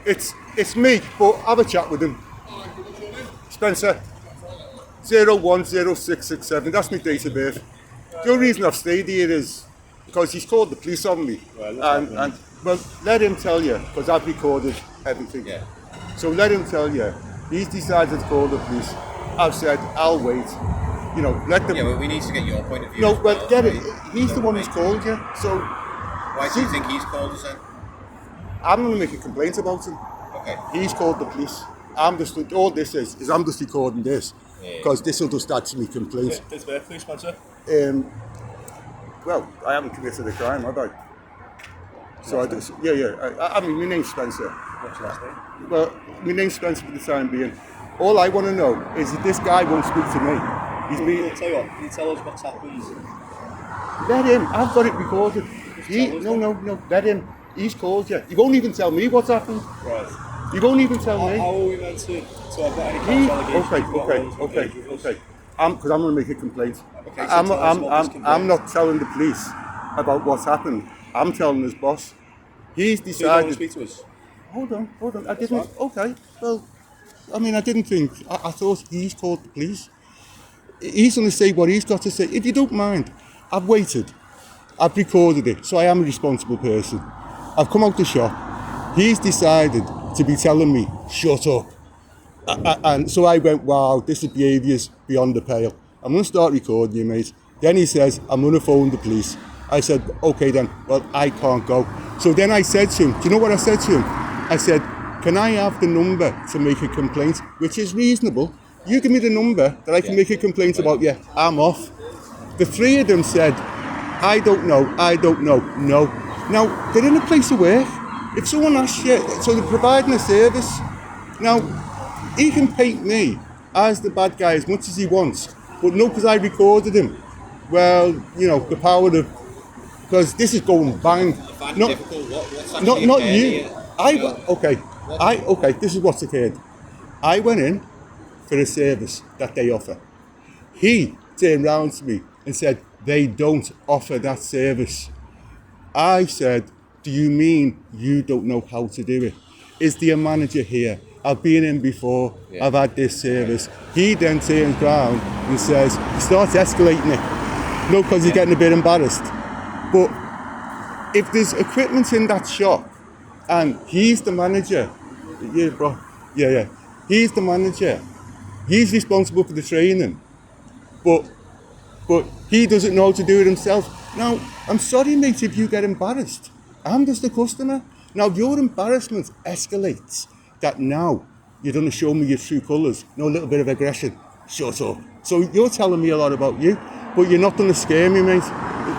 It's me, but have a chat with him. Spencer, 010667, that's my date of birth. The only reason I've stayed here is because he's called the police on me. And well, let him tell you, because I've recorded everything. Yeah. So let him tell you, he's decided to call the police. I've said, I'll wait. You know, let them... Yeah, but we need to get your point of view. No, as well, get it. right? He's the one who's called you. So Why do you think he's called us then? I'm going to make a complaint about him. Okay. He's called the police. I'm just, all this is I'm just recording this, because this will just add to me complaints. His birthday, Spencer? Well, I haven't committed a crime, have I? So I just, I mean, my name's Spencer. What's your last name? Well, my name's Spencer for the time being. All I want to know is that this guy won't speak to me. He's I'll tell you what, can you tell us what's happened? Let him. I've got it recorded. No. Let him. He's called you. He won't even tell me what's happened. Right. He won't even tell me. How are we meant to have got any allegations? Okay. Because I'm going to make a complaint. Okay, so I'm not telling the police about what's happened. I'm telling his boss. He's So you don't want to decided. speak to us? Hold on. I didn't. Okay. Well, I mean, I didn't think. I thought he's called the police. He's going to say what he's got to say. If you don't mind, I've waited. I've recorded it, so I am a responsible person. I've come out the shop. He's decided to be telling me, shut up. And so I went, wow, this behaviour's beyond the pale. I'm going to start recording you, mate. Then he says, I'm going to phone the police. I said, okay then, well, I can't go. So then I said to him, do you know what I said to him? I said, can I have the number to make a complaint, which is reasonable. You give me the number that I can make a complaint about, I'm off. The three of them said, I don't know, no. Now, they're in a place of work. If someone asks you, so they're providing a service. Now, he can paint me as the bad guy as much as he wants, but no, because I recorded him. Well, you know, the power of, because this is going bang. Not you. Okay, this is what's occurred. I went in for a service that they offer. He turned round to me and said, they don't offer that service. I said, do you mean you don't know how to do it? Is there a manager here? I've been in before, I've had this service. He then turns round and says, he starts escalating it. No, because he's getting a bit embarrassed. But if there's equipment in that shop and he's the manager, he's the manager, he's responsible for the training, but he doesn't know how to do it himself. Now, I'm sorry, mate, if you get embarrassed. I'm just a customer. Now, if your embarrassment escalates, that now you're going to show me your true colours, no little bit of aggression, shut up. So you're telling me a lot about you, but you're not going to scare me, mate.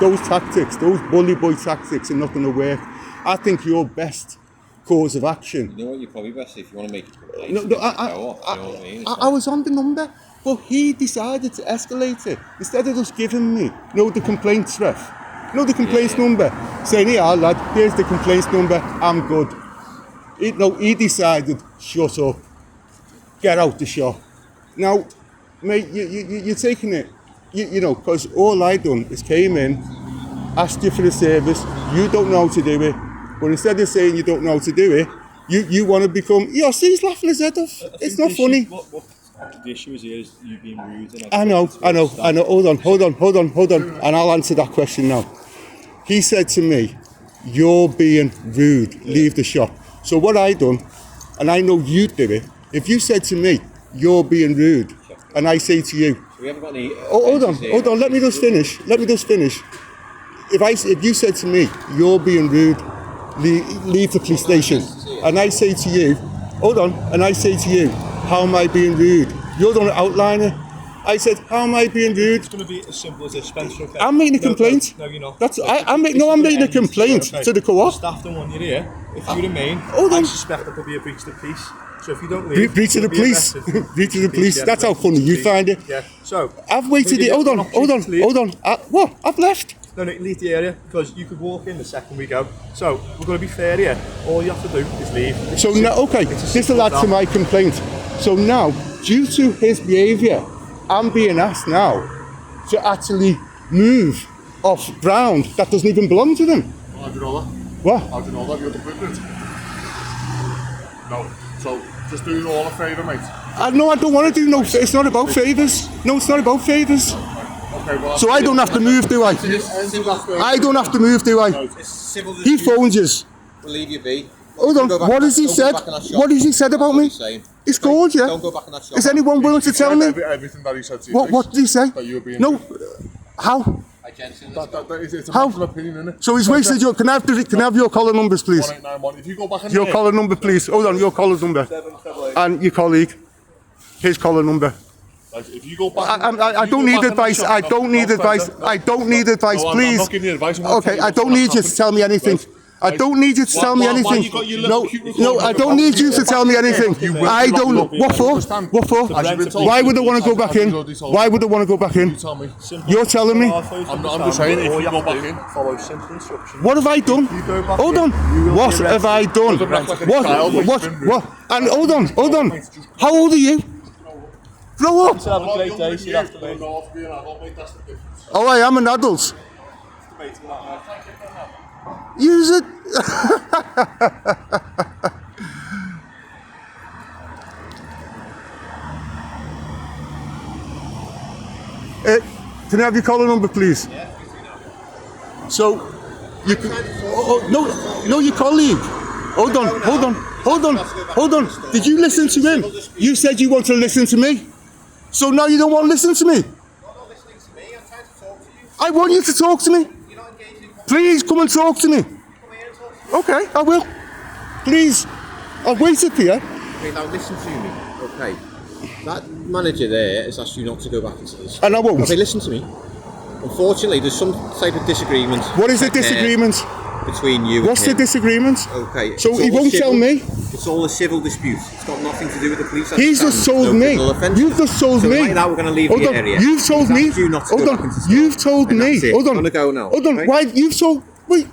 Those tactics, those bully boy tactics are not going to work. I think your best course of action... You know what, you're probably best if you want to make it complaint. I was on the number, but he decided to escalate it. Instead of just giving me, the complaints ref. The complaints number. Saying, yeah, lad, here's the complaints number, I'm good. He decided, shut up. Get out the shop. Now, mate, you're taking it, because all I done is came in, asked you for a service, you don't know how to do it, but instead of saying you don't know how to do it, you want to become, see, he's laughing his head off. It's not funny. The issue is here is you being rude. I know. Hold on, and I'll answer that question now. He said to me, you're being rude, leave the shop. So what I done, and I know you'd do it, if you said to me, you're being rude, and I say to you, we haven't got any... hold on, let me just finish. If you said to me, you're being rude, leave the police station, and I say to you, how am I being rude? You're the outliner. I said, how am I being rude? It's going to be as simple as this, Spencer. Okay? I'm making a complaint. No, you're not. I'm making a complaint to the co-op. Staff don't want you here. If you remain, I suspect there could be a breach of the peace. So if you don't leave, breach of the police. Breach of the police. That's how funny you find it. Yeah. So I've waited. Hold on. What? I've left. No, leave the area because you could walk in the second we go. So we're going to be fair here. All you have to do is leave. So now, okay, this will add to my complaint. So now, due to his behaviour, I'm being asked now to actually move off ground that doesn't even belong to them. How do you know that? What? How do you know that? You're the equipment. No. So just do us all a favour, mate. No, I don't want to do no. It's not about favours. No, it's not about favours. Okay, well. So I don't have to move, do I? I don't have to move, do I? It's civil He dispute. phones you. We'll leave you be. Hold on. Don't go back- What has he don't go said? back in that shop. What has he said about me? That's what he's saying. It's called, yeah. Don't go back in that shop. Is anyone willing to tell me? Everything that he said to you. What did he say? That you were being. No. How? Hi, Jensen. It's a How? matter of opinion, isn't it? So he's wasted your. Can I have your collar numbers, please? 1891. If you go back in Your there, collar number, please. Hold on. Your collar number. And your colleague. His collar number. like, if you go back. I don't need advice. I don't need advice. I don't need advice, No, I'm please. not giving you advice. I'm gonna tell Okay, you I what's don't gonna need you to happen. tell me anything. I don't need you to tell me Why anything. you got your little cute No, recorder I don't about need you you to tell me anything. I don't. What for? What for? As you've been told. Why would I want to go back in? Why would I want to go back in? You tell me. You're telling me. I'm just saying, if you go back in, follow simple instructions. What have I done? go back Hold on. What have I done? What? And hold on. How old are you? Grow up. Have a great day. See you after, mate. Oh, I am an adult. Use it. Can I have your collar number, please? So, you can, no, your colleague. Hold on. Did you listen to him? You said you want to listen to me. So now you don't want to listen to me. You're not listening to me. I'm trying to talk to you. I want you to talk to me. You're not engaging in conversation. Please come and talk to me. Come here and talk to me. Okay, I will. Please. I've waited for you. Okay, now listen to me. Okay. That manager there has asked you not to go back into this. And I won't. Okay, listen to me. Unfortunately, there's some type of disagreement. What is the disagreement? Between you What's the and him. disagreement? Okay. So it's he all won't civil- tell me? It's all a civil dispute. It's got nothing to do with the police. He's just told me. You've just told so me. Right now we're going to leave Hold the on. area. You've told He's me. asked you not to Hold go on. back into the store. You've told And me. that's it. Hold on. I'm going to go now. Hold on. okay? Why? You've told. Wait.